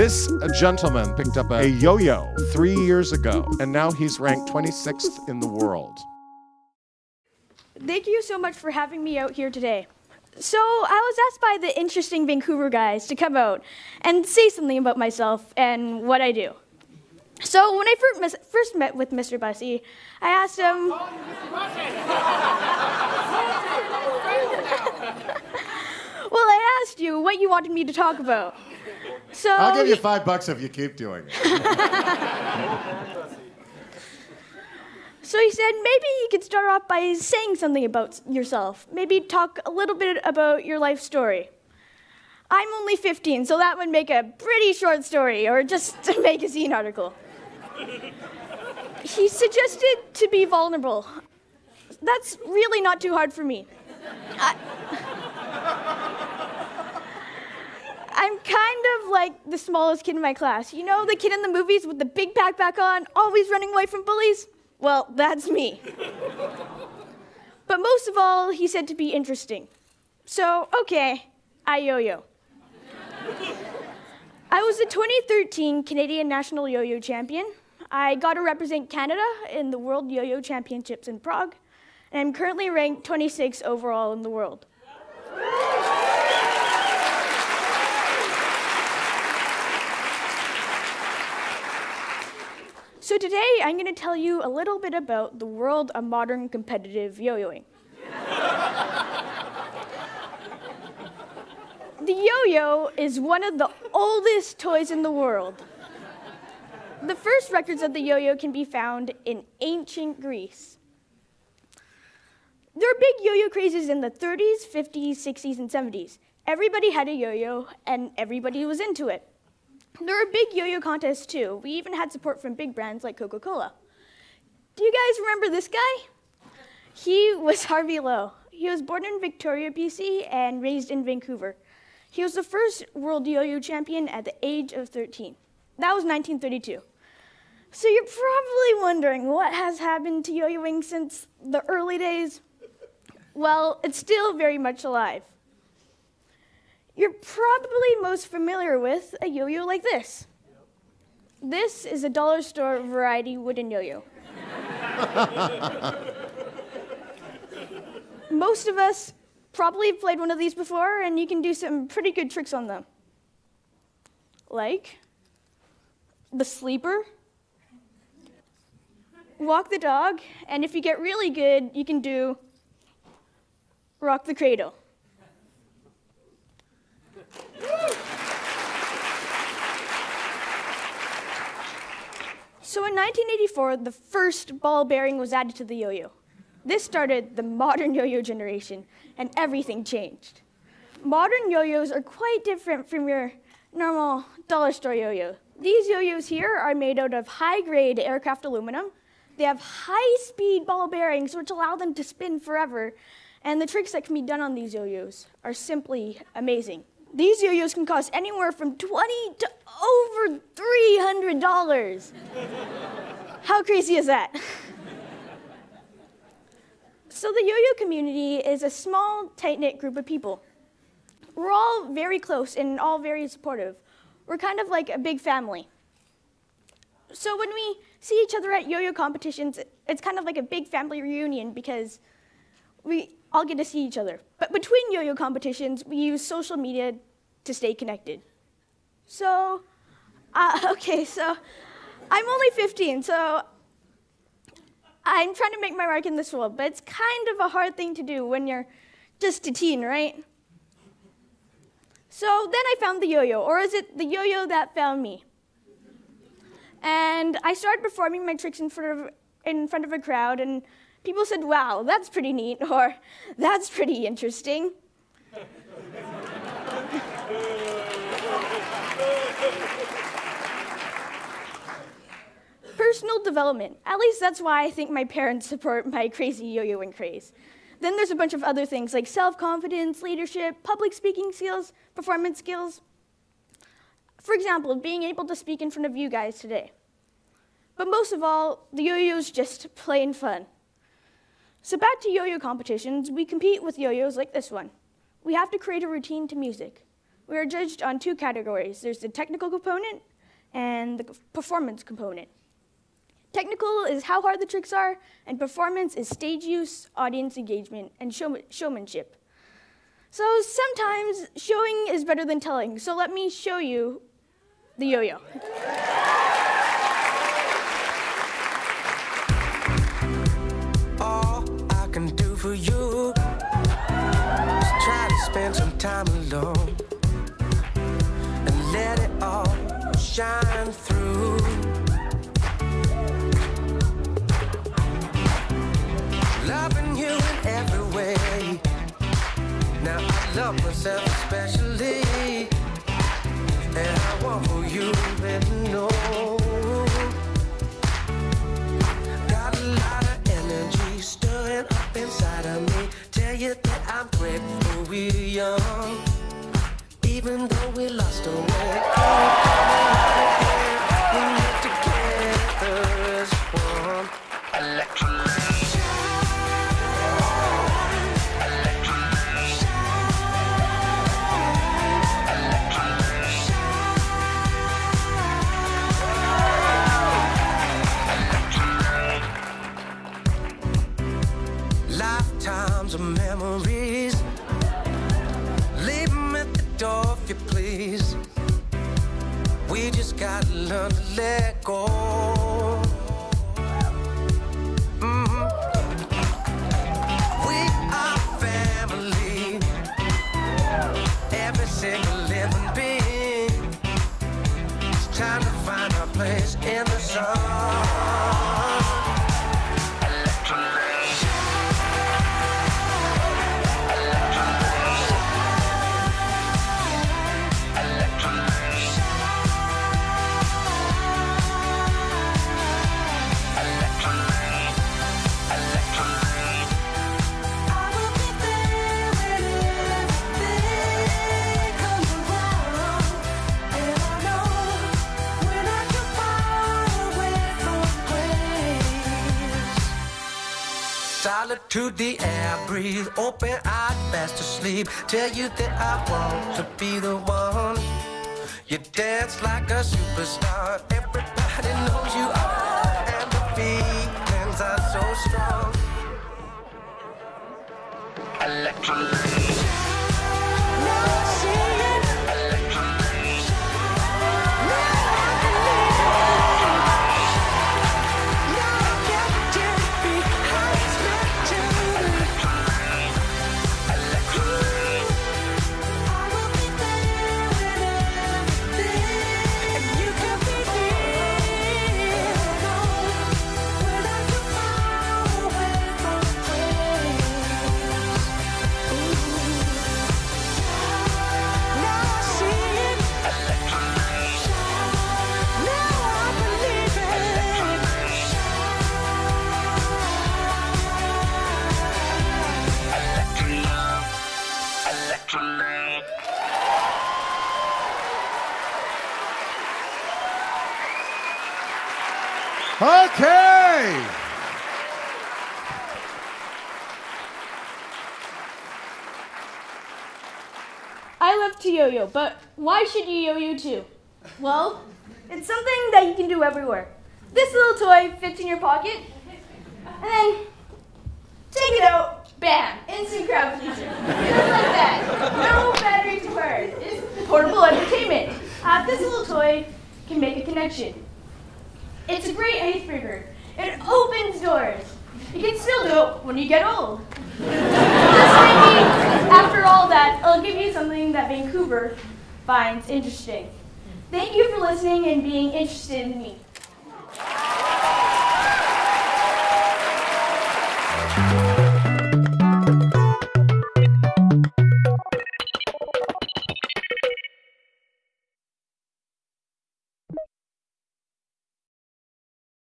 This gentleman picked up a yo-yo 3 years ago, and now he's ranked 26th in the world. Thank you so much for having me out here today. So I was asked by the interesting Vancouver guys to come out and say something about myself and what I do. So when I first met with Mr. Bussey, I asked him... Well, I asked you what you wanted me to talk about. So I'll give you $5 if you keep doing it. So he said, maybe you could start off by saying something about yourself. Maybe talk a little bit about your life story. I'm only 15, so that would make a pretty short story, or just a magazine article. He suggested to be vulnerable. That's really not too hard for me. I'm kind of like the smallest kid in my class. You know the kid in the movies with the big backpack on, always running away from bullies? Well, that's me. But most of all, he said to be interesting. So, okay, I yo-yo. I was the 2013 Canadian National Yo-Yo Champion. I got to represent Canada in the World Yo-Yo Championships in Prague, and I'm currently ranked 26 overall in the world. So today, I'm going to tell you a little bit about the world of modern competitive yo-yoing. The yo-yo is one of the oldest toys in the world. The first records of the yo-yo can be found in ancient Greece. There were big yo-yo crazes in the 30s, 50s, 60s, and 70s. Everybody had a yo-yo, and everybody was into it. There were big yo-yo contests, too. We even had support from big brands like Coca-Cola. Do you guys remember this guy? He was Harvey Lowe. He was born in Victoria, BC, and raised in Vancouver. He was the first world yo-yo champion at the age of 13. That was 1932. So you're probably wondering what has happened to yo-yoing since the early days. Well, it's still very much alive. You're probably most familiar with a yo-yo like this. This is a dollar store variety wooden yo-yo. Most of us probably have played one of these before, and you can do some pretty good tricks on them. Like the sleeper, walk the dog, and if you get really good, you can do rock the cradle. So in 1984, the first ball bearing was added to the yo-yo. This started the modern yo-yo generation, and everything changed. Modern yo-yos are quite different from your normal dollar store yo-yo. These yo-yos here are made out of high-grade aircraft aluminum. They have high-speed ball bearings, which allow them to spin forever, and the tricks that can be done on these yo-yos are simply amazing. These yo-yos can cost anywhere from $20 to over $300. How crazy is that? So the yo-yo community is a small, tight-knit group of people. We're all very close and all very supportive. We're kind of like a big family. So when we see each other at yo-yo competitions, it's kind of like a big family reunion because we all get to see each other. But between yo-yo competitions, we use social media to stay connected. So, so I'm only 15, so I'm trying to make my mark in this world, but it's kind of a hard thing to do when you're just a teen, right? So then I found the yo-yo, or is it the yo-yo that found me? And I started performing my tricks in front of a crowd, and people said, wow, that's pretty neat, or that's pretty interesting. Personal development. At least that's why I think my parents support my crazy yo-yoing craze. Then there's a bunch of other things like self-confidence, leadership, public speaking skills, performance skills. For example, being able to speak in front of you guys today. But most of all, the yo-yo's just plain fun. So back to yo-yo competitions, we compete with yo-yos like this one. We have to create a routine to music. We are judged on two categories. There's the technical component and the performance component. Technical is how hard the tricks are, and performance is stage use, audience engagement, and showmanship. So sometimes showing is better than telling, so let me show you the yo-yo. All I can do for you is try to spend some time alone and let it all shine through. Loving you in every way. Now I love myself especially, and I want for you to know. Got a lot of energy stirring up inside of me. Tell you that I'm grateful we're young, even though we lost our way. We're together as one. Electrolyte. Lifetimes of memories, leave them at the door if you please. We just gotta learn to let go. We are family, every single living being. It's time to find our place in the sun. Solitude, the air I breathe, open eyed, fast asleep. Tell you that I want to be the one. You dance like a superstar, everybody knows you are, and the feelings are so strong. Electrolyte. Now I see it. Electrolyte. Now I believe it. Now I get to be how it's meant to be. Electrolyte. I will be there with everything, and you can be here. When I get far away from praise. Now I see it. Electrolyte. Now I believe it. Electrolyte. Okay. I love to yo-yo, but why should you yo-yo too? Well, it's something that you can do everywhere. This little toy fits in your pocket, and then take it out, bam, instant crowd pleaser. Just like that. No batteries required. It's portable entertainment. This little toy can make a connection. It's a great icebreaker. It opens doors. You can still do it when you get old. Just maybe, after all that, I'll give you something that Vancouver finds interesting. Thank you for listening and being interested in me.